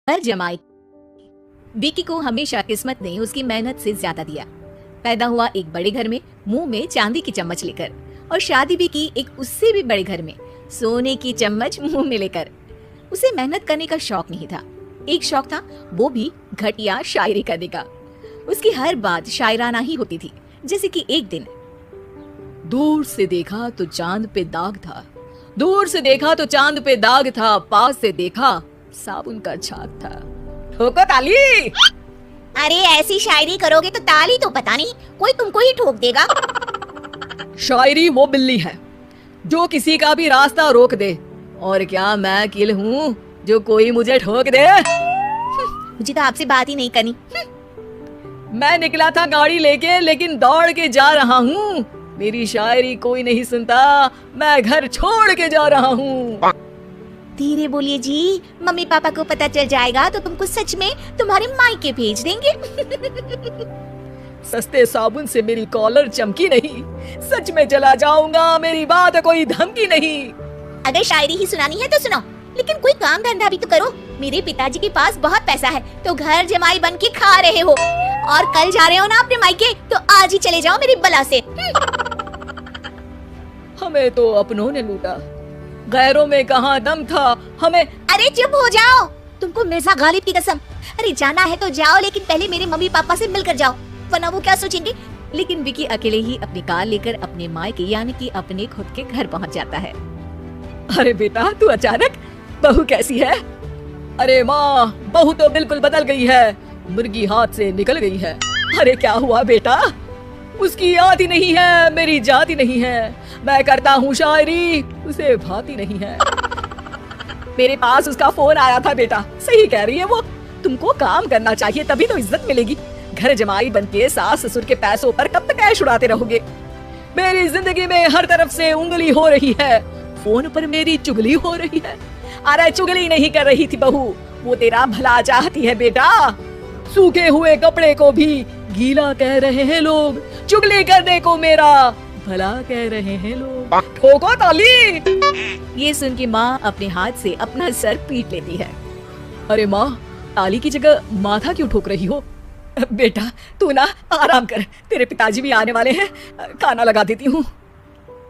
हर जमाई। विकी को हमेशा किस्मत ने उसकी मेहनत से ज्यादा दिया। पैदा हुआ एक बड़े घर में, मुंह में चांदी की चम्मच लेकर, और शादी भी की एक उससे भी बड़े घर में, सोने की चम्मच मुंह में लेकर। उसे मेहनत करने का शौक नहीं था, एक शौक था, वो भी घटिया शायरी करने का। उसकी हर बात शायराना ही होती थी। जैसे कि एक दिन, दूर से देखा तो चांद पे दाग था, दूर से देखा तो चांद पे दाग था, पास से देखा साबुन का छाग था। ठोको ताली। अरे ऐसी शायरी करोगे तो ताली तो पता नहीं, कोई तुमको ही ठोक देगा। शायरी वो बिल्ली है जो किसी का भी रास्ता रोक दे, और क्या मैं किल हूँ जो कोई मुझे ठोक दे। मुझे तो आपसे बात ही नहीं करनी। मैं निकला था गाड़ी लेके, लेकिन दौड़ के जा रहा हूँ। मेरी शायरी कोई नहीं सुनता, मैं घर छोड़ के जा रहा हूँ। धीरे बोलिए जी, मम्मी पापा को पता चल जाएगा तो तुमको सच में तुम्हारे मायके भेज देंगे। सस्ते साबुन से मेरी कॉलर चमकी नहीं, सच में चला जाऊंगा, मेरी बात कोई धमकी नहीं। अगर शायरी ही सुनानी है तो सुनाओ, लेकिन कोई काम धंधा भी तो करो। मेरे पिताजी के पास बहुत पैसा है, तो घर जमाई बन के खा रहे हो, और कल जा रहे हो ना अपने मायके, तो आज ही चले जाओ मेरी बला से। हमें तो अपनों ने लूटा, गैरों में कहाँ दम था हमें। अरे चुप हो जाओ, तुमको मिर्जा गालिब की कसम। अरे जाना है तो जाओ, लेकिन पहले मेरे मम्मी पापा से मिलकर जाओ, वरना वो क्या सोचेंगे। लेकिन विकी अकेले ही अपनी कार लेकर अपने मायके यानी कि अपने खुद के घर पहुंच जाता है। अरे बेटा, तू अचानक, बहू कैसी है? अरे माँ, बहू तो बिल्कुल बदल गई है, मुर्गी हाथ से निकल गई है। अरे क्या हुआ बेटा? उसकी याद ही नहीं है, मेरी जाति नहीं है, मैं करता हूँ शायरी, उसे भाती नहीं है। मेरे पास उसका फोन आया था बेटा, सही कह रही है वो, तुमको काम करना चाहिए तभी तो इज्जत मिलेगी। घर जमाई बनके सास ससुर के पैसों पर कब तक ऐश उड़ाते रहोगे? मेरी जिंदगी में हर तरफ से उंगली हो रही है, फोन पर मेरी चुगली हो रही है। अरे चुगली नहीं कर रही थी बहू, वो तेरा भला चाहती है बेटा। सूखे हुए कपड़े को भी गीला कह रहे हैं लोग, चुगली करने को मेरा भला कह रहे हैं लोग। ठोको ताली। ये सुन के माँ अपने हाथ से अपना सर पीट लेती है। अरे माँ, ताली की जगह माथा क्यों ठोक रही हो? बेटा तू ना आराम कर, तेरे पिताजी भी आने वाले हैं, खाना लगा देती हूँ।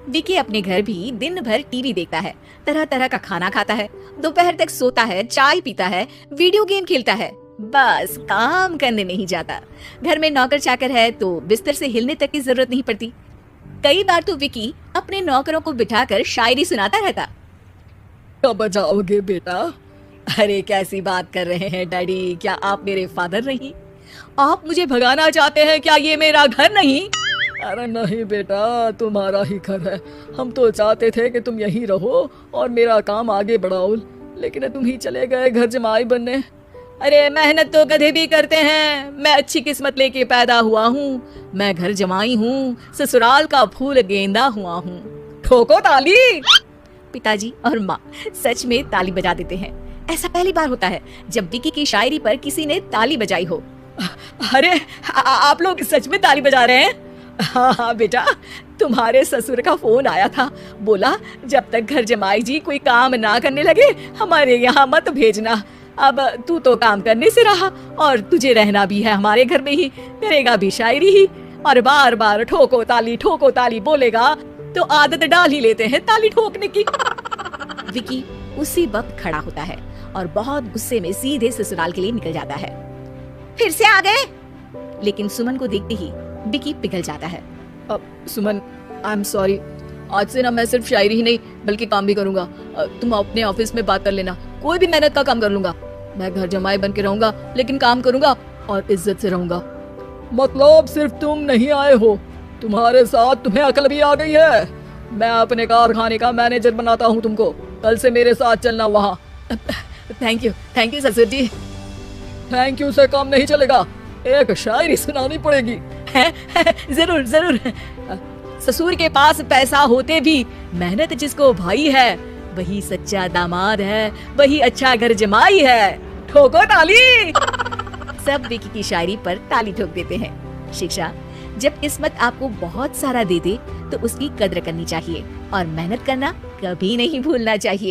विकी अपने घर भी दिन भर टीवी देखता है, तरह तरह का खाना खाता है, दोपहर तक सोता है, चाय पीता है, वीडियो गेम खेलता है, बस काम करने नहीं जाता। घर में नौकर चाकर है तो बिस्तर से हिलने तक की जरूरत नहीं पड़ती। कई बार तो विकी अपने नौकरों को बिठाकर शायरी सुनाता रहता। कब जाओगे बेटा? अरे कैसी बात कर रहे हैं डैडी, क्या आप मेरे फादर नहीं? आप मुझे भगाना चाहते हैं क्या? ये मेरा घर नहीं। अरे नहीं बेटा, तुम्हारा ही घर है, हम तो चाहते थे कि तुम यहीं रहो और मेरा काम आगे बढ़ाओ, लेकिन तुम ही चले गए घर जमाई बनने। अरे मेहनत तो गधे भी करते हैं, मैं अच्छी किस्मत लेके पैदा हुआ हूँ, मैं घर जमाई हूँ, ससुराल का फूल गेंदा हुआ हूँ। ठोको ताली। पिताजी और माँ सच में ताली बजा देते हैं। ऐसा पहली बार होता है जब विकी की शायरी पर किसी ने ताली बजाई हो। अरे आप लोग सच में ताली बजा रहे हैं? हाँ हाँ बेटा, तुम्हारे ससुर का फोन आया था, बोला जब तक घर जमाई जी कोई काम ना करने लगे हमारे यहाँ मत भेजना। अब तू तो काम करने से रहा और तुझे रहना भी है हमारे घर में ही, करेगा भी शायरी ही, और बार बार ठोको ताली बोलेगा तो आदत डाल ही लेते हैं ताली ठोकने की। विकी उसी वक्त खड़ा होता है और बहुत गुस्से में सीधे ससुराल के लिए निकल जाता है। फिर से आ गए? लेकिन सुमन को देखते ही विकी पिघल जाता है। अब सुमन, आई एम सॉरी, आज से ना मैं सिर्फ शायरी ही नहीं बल्कि काम भी करूंगा। तुम अपने ऑफिस में बात कर लेना, कोई भी मेहनत का काम कर लूंगा। मैं घर जमाई बन के रहूंगा, लेकिन काम करूंगा और इज्जत से रहूंगा। मतलब सिर्फ तुम नहीं आए हो, तुम्हारे साथ तुम्हें अकल भी आ गई है। मैं अपने कारखाने का मैनेजर बनाता हूँ तुमको, कल से मेरे साथ चलना वहाँ। थैंक यू ससुर जी। थैंक यू से काम नहीं चलेगा, एक शायरी सुनानी पड़ेगी। जरूर जरूर। ससुर के पास पैसा होते भी मेहनत जिसको भाई है, वही सच्चा दामाद है, वही अच्छा घर जमाई है। ठोको ताली। सब विकी की शायरी पर ताली ठोक देते हैं। शिक्षा, जब किस्मत आपको बहुत सारा दे दे तो उसकी कद्र करनी चाहिए और मेहनत करना कभी नहीं भूलना चाहिए।